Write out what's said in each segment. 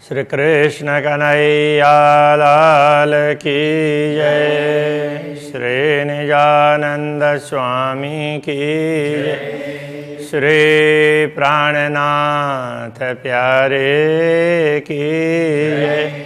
श्री कृष्ण कन्हैया लाल की जय। श्री निजानंद स्वामी की जय। श्री प्राणनाथ प्यारे की जय।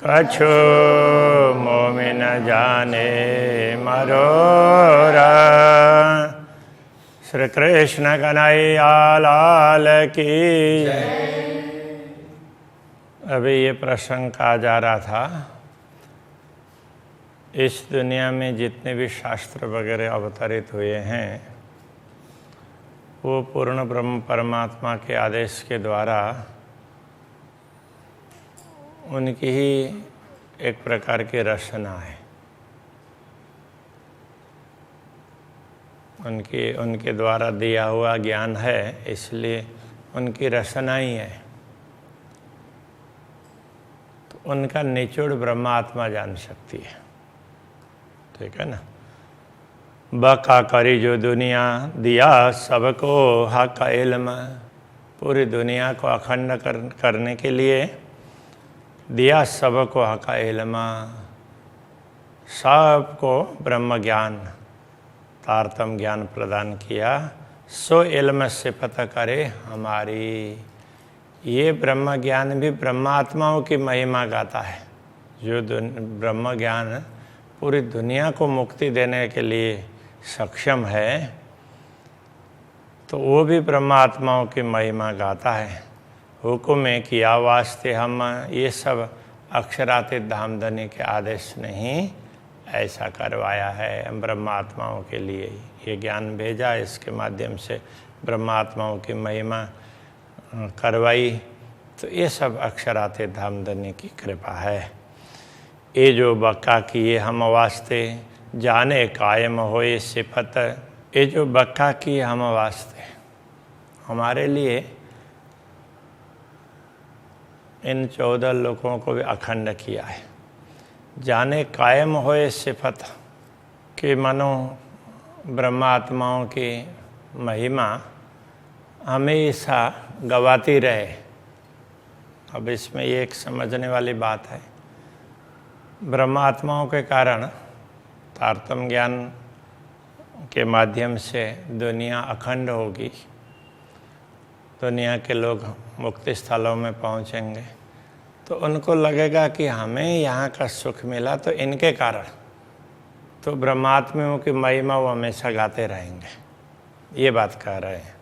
कछु मोमिन जाने मरोरा। श्री कृष्ण कन्हैया लाल की जय। अभी ये प्रसंग कहा जा रहा था, इस दुनिया में जितने भी शास्त्र वगैरह अवतरित हुए हैं वो पूर्ण ब्रह्म परमात्मा के आदेश के द्वारा उनकी ही एक प्रकार की रचना है। उनके द्वारा दिया हुआ ज्ञान है, इसलिए उनकी रचना ही है। तो उनका निचोड़ ब्रह्मात्मा जान सकती है, ठीक है ना। बका करी जो दुनिया दिया सबको हक इल्म, पूरी दुनिया को अखंड करने के लिए दिया सबको हक इल्म, सबको ब्रह्म ज्ञान तारतम ज्ञान प्रदान किया। सो इल्म से पता करे हमारी, ये ब्रह्म ज्ञान भी ब्रह्मात्माओं की महिमा गाता है। जो ब्रह्म ज्ञान पूरी दुनिया को मुक्ति देने के लिए सक्षम है, तो वो भी ब्रह्मात्माओं की महिमा गाता है। हुक्म किया वास्ते हम, ये सब अक्षरातीत धामधनी के आदेश ने ही ऐसा करवाया है। ब्रह्मात्माओं के लिए ये ज्ञान भेजा, इसके माध्यम से ब्रह्मात्माओं की महिमा करवाई। तो ये सब अक्षरातीत धामधनी की कृपा है। ये जो बक्का किए हम वास्ते जाने कायम होए सिफत, ये जो बक्का किए हम वास्ते हमारे लिए इन 14 लोगों को भी अखंड किया है। जाने कायम होए सिफत कि मनो ब्रह्मात्माओं की महिमा हमेशा गवाती रहे। अब इसमें ये एक समझने वाली बात है, ब्रह्मात्माओं के कारण तारतम ज्ञान के माध्यम से दुनिया अखंड होगी, दुनिया के लोग मुक्ति स्थलों में पहुंचेंगे, तो उनको लगेगा कि हमें यहाँ का सुख मिला तो इनके कारण, तो ब्रह्मात्माओं की महिमा वो हमेशा गाते रहेंगे। ये बात कह रहे हैं।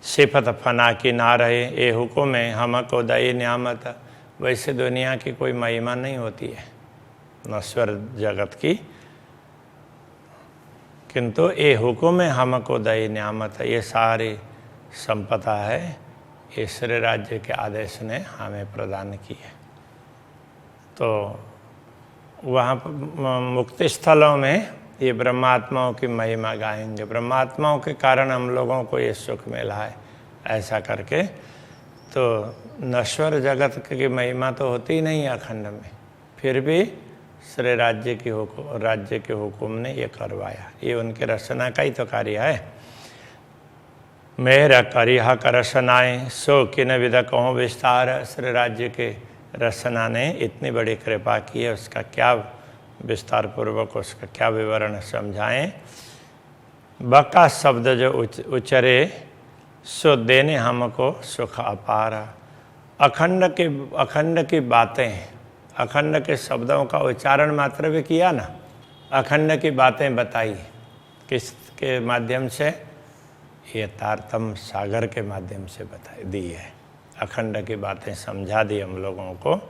सिफत फना की ना रहे ये हुक्म है हमको दई न्यामत। वैसे दुनिया की कोई महिमा नहीं होती है, नश्वर जगत की, किंतु ये हुक्म है हमको दई न्यामत। ये सारी संपदा है, ईश्वर राज्य के आदेश ने हमें प्रदान की है। तो वहाँ मुक्ति स्थलों में ये ब्रह्मात्माओं की महिमा गाएंगे। ब्रह्मात्माओं के कारण हम लोगों को ये सुख मिला है, ऐसा करके। तो नश्वर जगत की महिमा तो होती ही नहीं अखंड में, फिर भी श्री राज्य के हुक्म ने ये करवाया। ये उनके रचना का ही तो कार्य है। मेरा करिहा कर रचनाएँ सो किन विध कहूँ विस्तार। श्री राज्य के रचना ने इतनी बड़ी कृपा की है, उसका क्या विस्तार पूर्वक उसका क्या विवरण समझाएं। बका शब्द जो उचरे सो देने हमको सुख अपार। अखंड की बातें, अखंड के शब्दों का उच्चारण मात्र भी किया ना, अखंड की बातें बताई किसके माध्यम से, ये तारतम सागर के माध्यम से बताई दी है। अखंड की बातें समझा दी हम लोगों को।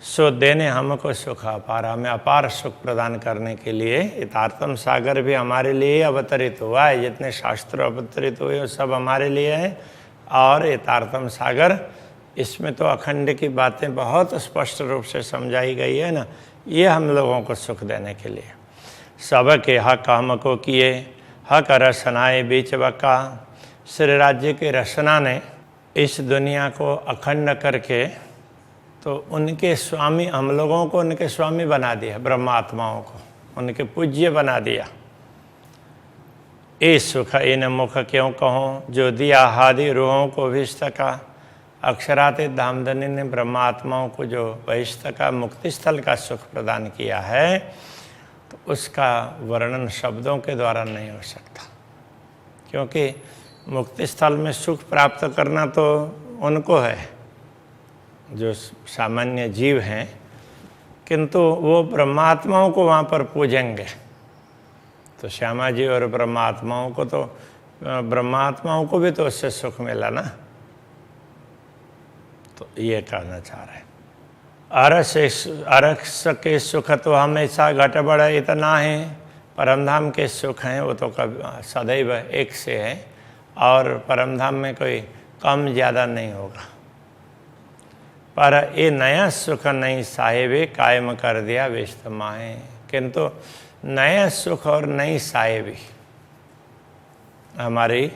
सो देने हमको सुख अपार, हमें अपार सुख प्रदान करने के लिए ये तारतम सागर भी हमारे लिए अवतरित हुआ है। जितने शास्त्र अवतरित हुए वो सब हमारे लिए हैं। और ये तारतम सागर, इसमें तो अखंड की बातें बहुत स्पष्ट रूप से समझाई गई है ना, ये हम लोगों को सुख देने के लिए। सबके हक हमको किए हक रसनाए बीच बका। श्री राज्य की रचना ने इस दुनिया को अखंड करके तो उनके स्वामी, हम लोगों को उनके स्वामी बना दिया, ब्रह्मात्माओं को उनके पूज्य बना दिया। ए सुख इन मुख क्यों कहो, जो दिया हादि रूहों को विस्तका। अक्षराते धामधनी ने ब्रह्मात्माओं को जो बहिष्ठ का मुक्ति स्थल का सुख प्रदान किया है, तो उसका वर्णन शब्दों के द्वारा नहीं हो सकता, क्योंकि मुक्ति स्थल में सुख प्राप्त करना तो उनको है जो सामान्य जीव हैं, किंतु वो ब्रह्मात्माओं को वहाँ पर पूजेंगे। तो श्यामा जी और ब्रह्मात्माओं को तो, ब्रह्मात्माओं को भी तो उससे सुख मिला ना। तो ये कहना चाह रहे हैं, अरस के सुख तो हमेशा घट बढ़ इतना है, परमधाम के सुख हैं वो तो कभी सदैव एक से है, और परमधाम में कोई कम ज़्यादा नहीं होगा। पर ये नया सुख नहीं साहिबे कायम कर दिया विस्तमाए। किंतु नया सुख और नई साहिबी हमारी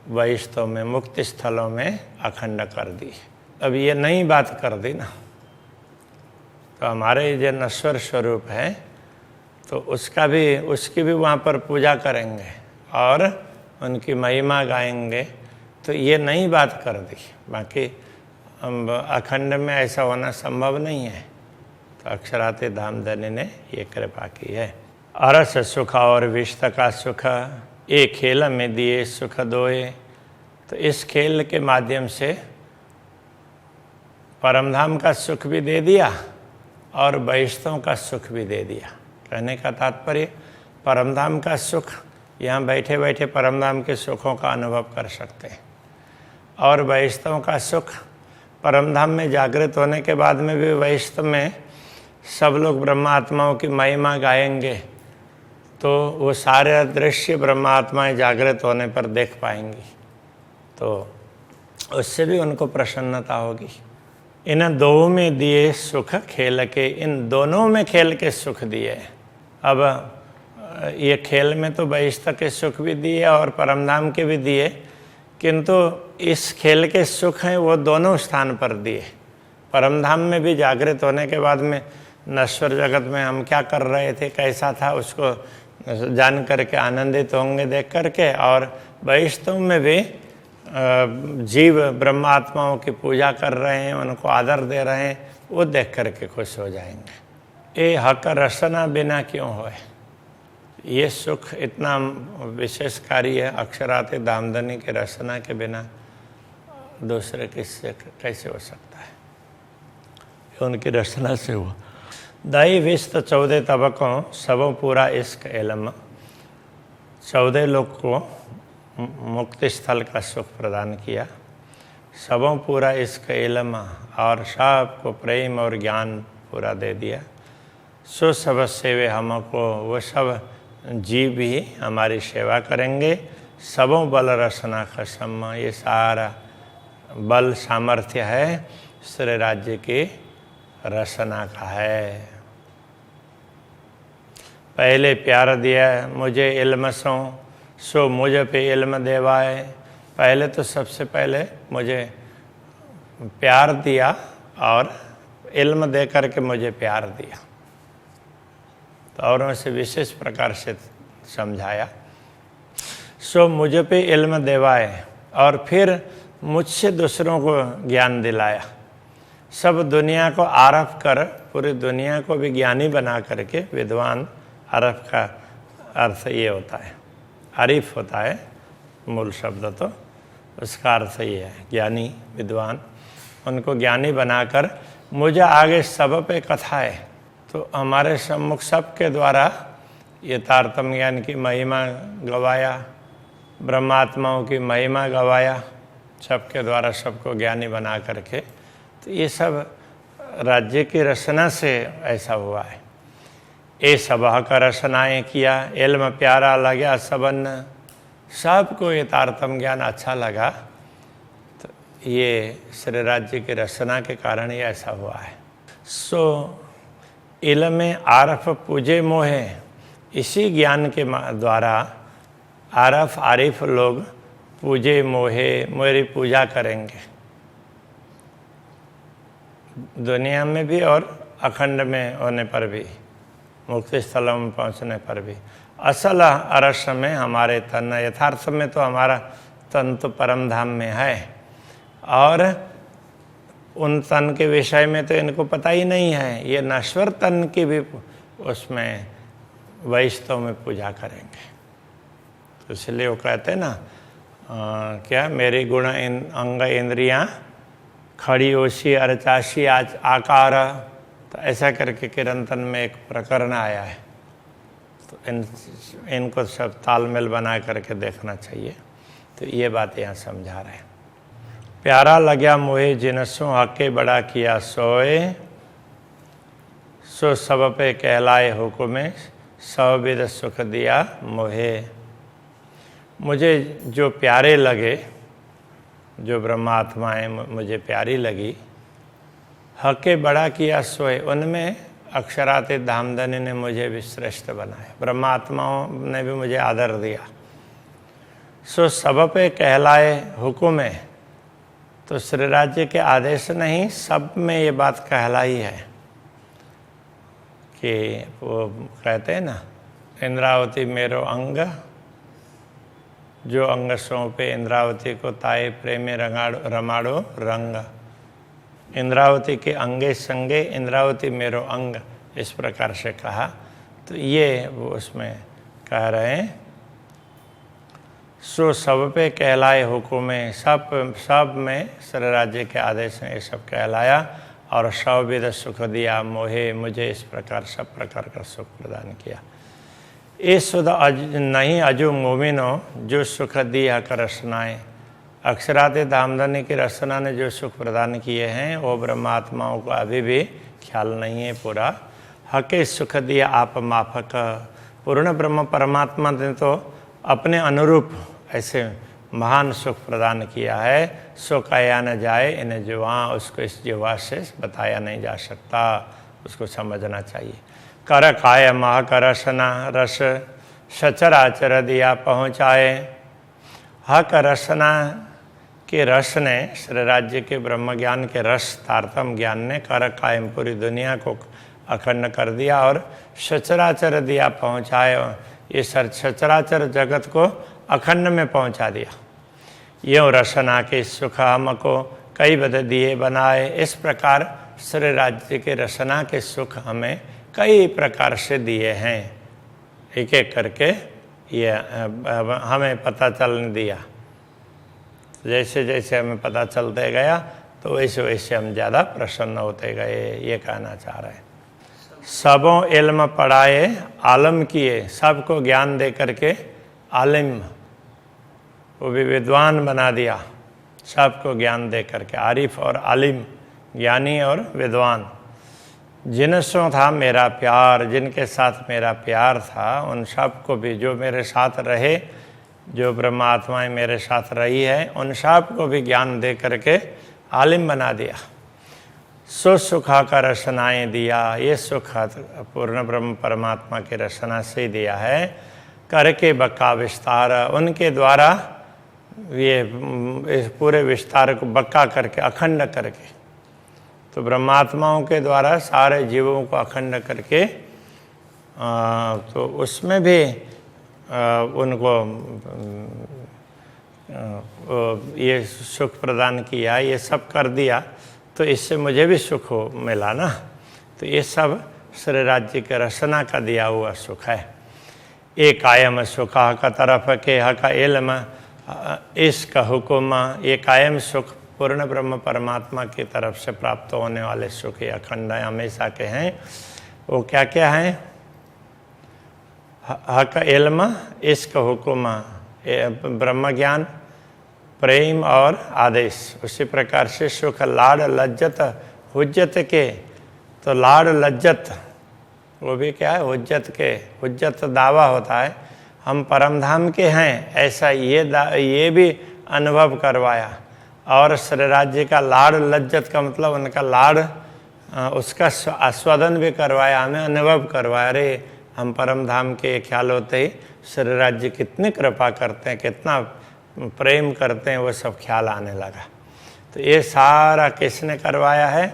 वैष्णव में, मुक्ति स्थलों में अखंड कर दी। अब ये नई बात कर दी ना, तो हमारे जो नश्वर स्वरूप है तो उसकी भी वहाँ पर पूजा करेंगे और उनकी महिमा गाएंगे। तो ये नई बात कर दी, बाकी अखंड में ऐसा होना संभव नहीं है। तो अक्षराते धामधनी ने ये कृपा की है। अरस सुख और विश्व का सुख, एक खेल में दिए सुख दोए। तो इस खेल के माध्यम से परमधाम का सुख भी दे दिया और वैष्णव का सुख भी दे दिया। कहने का तात्पर्य, परमधाम का सुख यहाँ बैठे बैठे परमधाम के सुखों का अनुभव कर सकते हैं, और वैष्णव का सुख परमधाम में जागृत होने के बाद में भी वैष्णव में सब लोग ब्रह्मात्माओं की महिमा गाएंगे, तो वो सारे दृश्य ब्रह्मात्माएं जागृत होने पर देख पाएंगी, तो उससे भी उनको प्रसन्नता होगी। इन दो में दिए सुख खेल के, इन दोनों में खेल के सुख दिए। अब ये खेल में तो वैष्णव के सुख भी दिए और परमधाम के भी दिए, किंतु इस खेल के सुख हैं वो दोनों स्थान पर दिए। परमधाम में भी जागृत होने के बाद में नश्वर जगत में हम क्या कर रहे थे, कैसा था, उसको जान करके आनंदित होंगे देख करके, और वैष्णव में भी जीव ब्रह्मात्माओं की पूजा कर रहे हैं, उनको आदर दे रहे हैं, वो देख करके खुश हो जाएंगे। ये हक रसना बिना क्यों होए, ये सुख इतना विशेषकारी है अक्षराते धामधनी के रचना के बिना दूसरे किससे कैसे हो सकता है, उनकी रचना से हुआ। दाई विस्त 14 तबकों सबों पूरा इश्क इल्म। 14 लोग को मुक्ति स्थल का सुख प्रदान किया, सबों पूरा इश्क इल्म, और सबको प्रेम और ज्ञान पूरा दे दिया। सो सब सेवे हमको, वो सब जीव भी हमारी सेवा करेंगे। सबों बल रसना खसम, ये सारा बल सामर्थ्य है श्री राज्य की रसना का है। पहले प्यार दिया मुझे इल्म सो मुझ पे इल्म देवाए। पहले तो सबसे पहले मुझे प्यार दिया और इल्म दे करके मुझे प्यार दिया, तो औरों से विशेष प्रकार से समझाया। सो मुझ पे इल्म देवाए, और फिर मुझसे दूसरों को ज्ञान दिलाया। सब दुनिया को आरफ कर, पूरी दुनिया को भी ज्ञानी बना करके, विद्वान, आरफ का अर्थ ये होता है, आरिफ होता है मूल शब्द, तो उसका अर्थ ये है ज्ञानी, विद्वान। उनको ज्ञानी बनाकर मुझे आगे सब पे कथाए, तो हमारे सम्मुख सबके द्वारा ये तारतम्य ज्ञान की महिमा गवाया, ब्रह्मात्माओं की महिमा गवाया, सबके द्वारा सबको ज्ञानी बना करके। तो ये सब राज्य की रचना से ऐसा हुआ है। ए सबह का रचनाएँ किया, इल्म प्यारा लगा सबन, सबको ये तारतम्य ज्ञान अच्छा लगा। तो ये श्री राज्य की रचना के कारण ही ऐसा हुआ है। सो इल्म आरफ पूजे मोहे, इसी ज्ञान के द्वारा आरफ आरिफ लोग पूजे मोहे मेरी पूजा करेंगे, दुनिया में भी और अखंड में होने पर भी, मुक्ति स्थलों में पहुंचने पर भी। असल अरस में हमारे तन, यथार्थ में तो हमारा तन तो परम धाम में है, और उन तन के विषय में तो इनको पता ही नहीं है। ये नश्वर तन की भी उसमें वैष्णव में पूजा करेंगे। तो इसलिए वो कहते हैं ना, क्या मेरी गुण अंग इंद्रियां खड़ी ओशी अरचाशी आज आकार, तो ऐसा करके किरंतन में एक प्रकरण आया है। तो इनको सब तालमेल बना करके देखना चाहिए। तो ये बात यहाँ समझा रहे हैं। प्यारा लग्या मोहे जिनसों हके बड़ा किया सोए, सो सब पे कहलाए हुक्मे सब विद सुख दिया मोहे। मुझे जो प्यारे लगे, जो ब्रह्मात्माएँ मुझे प्यारी लगी, हके बड़ा किया सोए, उनमें अक्षरातीत धामधनी ने मुझे भी श्रेष्ठ बनाया, ब्रह्मात्माओं ने भी मुझे आदर दिया। सो सब पे कहलाए हुक्म है, तो श्री राज्य के आदेश नहीं, सब में ये बात कहलाई है कि वो कहते हैं ना, इंद्रावती मेरो अंग, जो अंग सौंपे इंद्रावती को ताए प्रेमे रमाड़ो रंग। इंद्रावती के अंगे संगे इंद्रावती मेरो अंग, इस प्रकार से कहा। तो ये वो उसमें कह रहे हैं, सो सब पे कहलाए हुक्म, सब में श्री राज्य के आदेश ने ये सब कहलाया, और सब विध सुख दिया मोहे, मुझे इस प्रकार सब प्रकार का सुख प्रदान किया। ये सुध नहीं अजो मोमिनो, जो सुख दिया कर रसनाएँ, अक्षराते धामधनी की रचना ने जो सुख प्रदान किए हैं वो ब्रह्मात्माओं को अभी भी ख्याल नहीं है पूरा। हके सुख दिया आप माफक, पूर्ण ब्रह्म परमात्मा ने तो अपने अनुरूप ऐसे महान सुख प्रदान किया है, सो कहा न जाए इन्हें जुआ, उसको इस जुआ से बताया नहीं जा सकता, उसको समझना चाहिए। कर काय मह करसना रस सचराचर दिया पहुँचाए। हक रसना के रस ने, श्री राज्य के ब्रह्म ज्ञान के रस तारतम ज्ञान ने कर कायम पूरी दुनिया को अखंड कर दिया, और सचराचर दिया पहुँचाए, ये सचराचर जगत को अखंड में पहुँचा दिया। यूँ रसना के सुख हमको कई बद दिए बनाए, इस प्रकार श्री राज्य के रसना के सुख हमें कई प्रकार से दिए हैं, एक एक करके ये हमें पता चलने दिया। जैसे जैसे हमें पता चलते गया तो वैसे वैसे हम ज़्यादा प्रसन्न होते गए, ये कहना चाह रहे हैं। सबों इल्म पढ़ाए आलम किए, सबको ज्ञान दे करके आलिम, वो भी विद्वान बना दिया, सबको ज्ञान दे करके, आरिफ और आलिम, ज्ञानी और विद्वान। जिनसों था मेरा प्यार, जिनके साथ मेरा प्यार था, उन सबको भी, जो मेरे साथ रहे, जो ब्रह्मात्माएँ मेरे साथ रही है, उन सबको भी ज्ञान दे करके आलिम बना दिया। सो सुखा का रचनाएँ दिया, ये सुख पूर्ण ब्रह्म परमात्मा की रचना से दिया है। करके बक्का विस्तार, उनके द्वारा ये इस पूरे विस्तार को बक्का करके, अखंड करके, तो ब्रह्मात्माओं के द्वारा सारे जीवों को अखंड करके, तो उसमें भी उनको ये सुख प्रदान किया, ये सब कर दिया, तो इससे मुझे भी सुख मिला ना। तो ये सब श्री राज्य के रचना का दिया हुआ सुख है। एक कायम सुख का तरफ के हका इल्म इसका हुक्म, ये कायम सुख पूर्ण ब्रह्म परमात्मा की तरफ से प्राप्त होने वाले सुख ये अखंड हमेशा के हैं। वो क्या क्या हैं? हक इल्म इसका हुक्म, ब्रह्म ज्ञान, प्रेम और आदेश। उसी प्रकार से सुख लाड लज्जत हुज्जत के, तो लाड लज्जत वो भी क्या है? हुज्जत के, हुज्जत दावा होता है हम परम धाम के हैं, ऐसा ये भी अनुभव करवाया। और श्री राज्य का लाड लज्जत का मतलब उनका लाड, उसका आस्वादन भी करवाया, हमें अनुभव करवाया। अरे हम परम धाम के ख्याल होते ही श्री राज्य कितनी कृपा करते हैं, कितना प्रेम करते हैं, वो सब ख्याल आने लगा। तो ये सारा किसने करवाया है?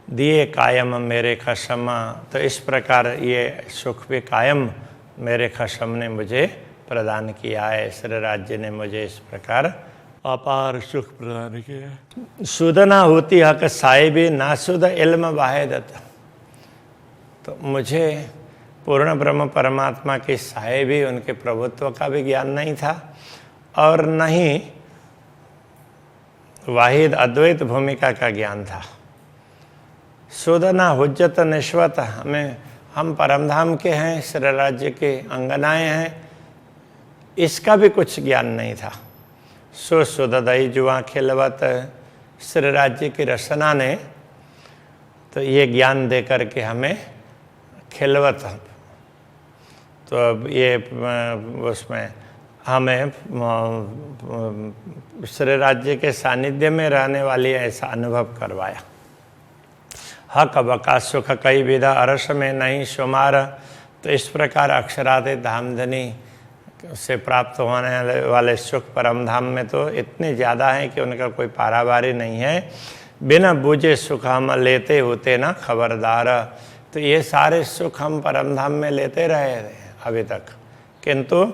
दिए कायम मेरे खसम। तो इस प्रकार ये सुख भी कायम मेरे खसम ने मुझे प्रदान किया है। श्री राज्य ने मुझे इस प्रकार अपार सुख प्रदान किया। सुध ना होती हक साहिबी ना सुध इल्म वाहिदत। तो मुझे पूर्ण ब्रह्म परमात्मा की साहिबी, उनके प्रभुत्व का भी ज्ञान नहीं था, और न ही वाहिद अद्वैत भूमिका का ज्ञान था। सुध ना हुज्जत निश्वत, हम परमधाम के हैं, श्री राज्य के अंगनाएं हैं, इसका भी कुछ ज्ञान नहीं था। सो सुददई जुआ खिलवत, श्री राज्य की रचना ने तो ये ज्ञान दे करके हमें खिलवत, तो अब ये उसमें हमें श्री राज्य के सानिध्य में रहने वाली ऐसा अनुभव करवाया। हक बका सुख कई विधा अरस में नहीं शुमार। तो इस प्रकार अक्षरादि धामधनी से प्राप्त होने वाले सुख परम धाम में तो इतने ज़्यादा हैं कि उनका कोई पारावारी नहीं है। बिना बूझे सुख हम लेते होते ना खबरदार। तो ये सारे सुख हम परम धाम में लेते रहे अभी तक, किंतु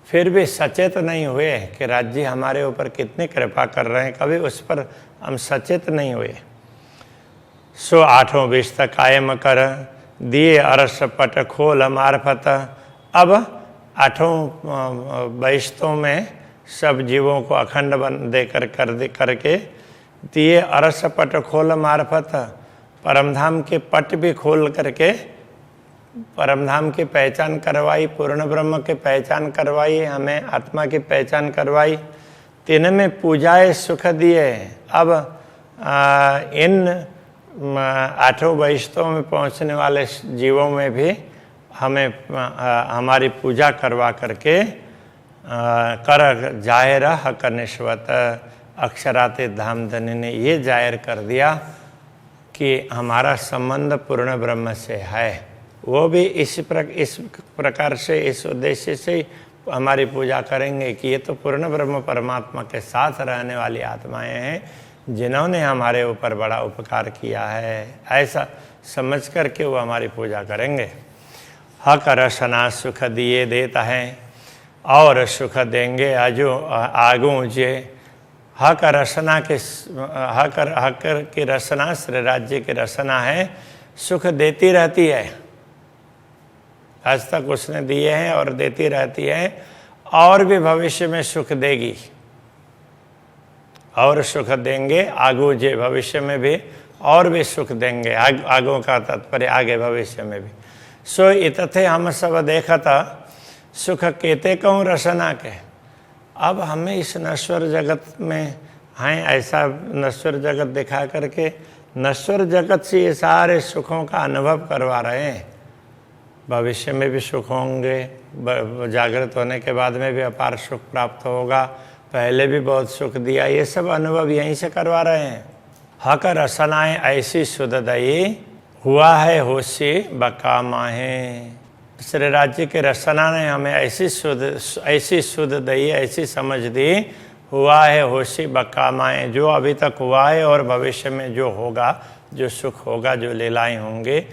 फिर भी सचेत नहीं हुए कि राज्य हमारे ऊपर कितनी कृपा कर रहे हैं, कभी उस पर हम सचेत नहीं हुए। सो आठों बीस तक कायम कर दिए अरस पट खोल मार्फत। अब आठों बैश्तों में सब जीवों को अखंड बन देकर करके दिए अरस पट खोल मार्फत। परमधाम के पट भी खोल करके परमधाम की पहचान करवाई, पूर्ण ब्रह्म की पहचान करवाई, हमें आत्मा की पहचान करवाई। तीन में पूजाए सुख दिए। अब इन आठों बैश्तों में पहुंचने वाले जीवों में भी हमें हमारी पूजा करवा करके कर जाहिर हक निश्वत। अक्षराते धामधनी ने ये जाहिर कर दिया कि हमारा संबंध पूर्ण ब्रह्म से है। वो भी इस प्रकार से, इस उद्देश्य से हमारी पूजा करेंगे कि ये तो पूर्ण ब्रह्म परमात्मा के साथ रहने वाली आत्माएं हैं, जिन्होंने हमारे ऊपर बड़ा उपकार किया है, ऐसा समझ करके वो हमारी पूजा करेंगे। हक रसना सुख दिए देता है और सुख देंगे आगू जे। हक रसना के हक की रसना श्री राज्य की रसना है, सुख देती रहती है। आज तक उसने दिए हैं और देती रहती है, और भी भविष्य में सुख देगी और सुख देंगे आगू जे। भविष्य में भी और भी सुख देंगे, आगू का तात्पर्य आगे भविष्य में भी। सो इतथे हम सब देखता सुख केते कहूँ रसना के। अब हमें इस नश्वर जगत में हैं, ऐसा नश्वर जगत दिखा करके नश्वर जगत से ये सारे सुखों का अनुभव करवा रहे हैं। भविष्य में भी सुख होंगे, जागृत होने के बाद में भी अपार सुख प्राप्त होगा, पहले भी बहुत सुख दिया, ये सब अनुभव यहीं से करवा रहे हैं। हक रसनाएं ऐसी सुददयी हुआ है होशी बका माहे। श्री राज्य के रसना ने हमें ऐसी शुद्ध दई, ऐसी समझ दी, हुआ है होशी बका माए, जो अभी तक हुआ है और भविष्य में जो होगा, जो सुख होगा, जो लीलाएं होंगे,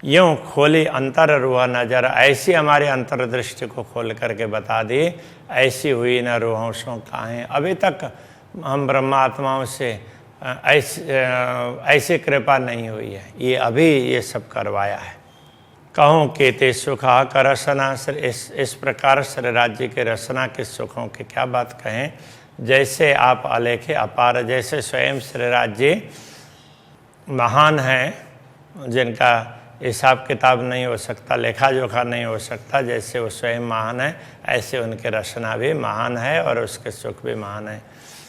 यूँ खोली अंतर रूह नजर। ऐसी हमारे अंतर्दृष्टि को खोल करके बता दी, ऐसी हुई न रूहों सो काहें। अभी तक हम ब्रह्मात्माओं से ऐसी कृपा नहीं हुई है, ये अभी ये सब करवाया है। कहूँ केते सुखा का रसना, इस प्रकार श्री राज्य के रसना के सुखों की क्या बात कहें। जैसे आप अलेखे अपार, जैसे स्वयं श्री राज्य महान हैं, जिनका हिसाब किताब नहीं हो सकता, लेखा जोखा नहीं हो सकता, जैसे वो स्वयं महान है, ऐसे उनके रचना भी महान है और उसके सुख भी महान है।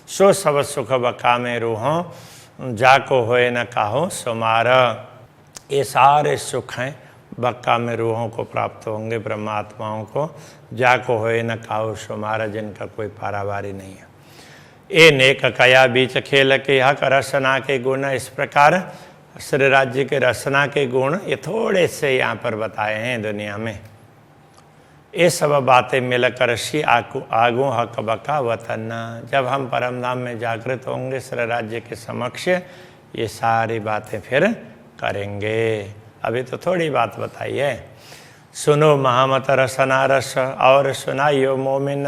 सो सब सुख बका में रूहों जाको होए न काहो सुमार। ये सारे सुख हैं बक्का में रूहों को प्राप्त होंगे, ब्रह्मात्माओं को, जाको होए न काहो सुमार, जिनका कोई पारावारी नहीं है। ए नेक कया बीच खेल के हक रसना के गुण। इस प्रकार श्री राज्य के रसना के गुण ये थोड़े से यहाँ पर बताए हैं दुनिया में। ये सब बातें मिलकर शी आगू हक बका वतन, जब हम परम धाम में जागृत होंगे श्री राज्य के समक्ष ये सारी बातें फिर करेंगे। अभी तो थोड़ी बात बताई है। सुनो महामत रसना रस, और सुनाइयो मोमिन।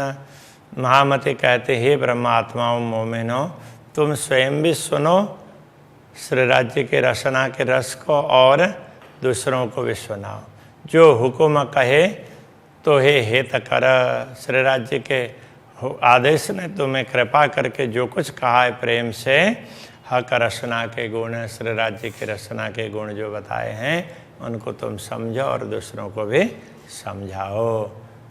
महामती कहते हे ब्रह्मात्माओं मोमिनो, तुम स्वयं भी सुनो श्री राज्य के रसना के रस को और दूसरों को भी सुनाओ। जो हुक्म कहे तो हे हेत कर, श्री राज्य के आदेश ने तुम्हें कृपा करके जो कुछ कहा है प्रेम से, हक रसना के गुण, श्री राज्य के रसना के गुण जो बताए हैं उनको तुम समझो और दूसरों को भी समझाओ।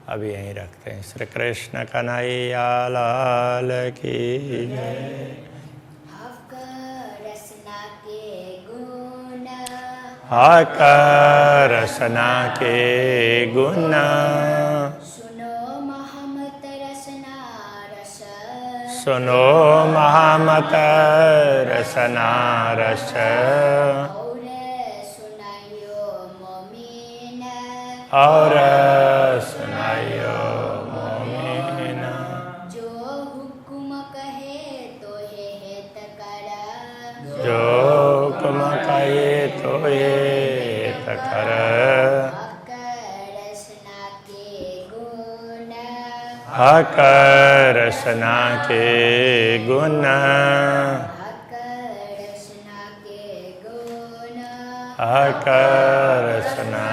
अभी यहीं रखते हैं। श्री कृष्ण कन्हैया लाल की जय। हक रसना के गुण, सुनो महामत रसना रस, सुनो महामत रसना रस, और सुनाइयो मोमिन, और सुनाइयो मोमिन। जो हुक्म कहे तो हे हेत कर, जो हुक्म कहे तो हेत कर, हक रसना के गुण, हक रसना के गुण, हक रसना के गुण, हक रसना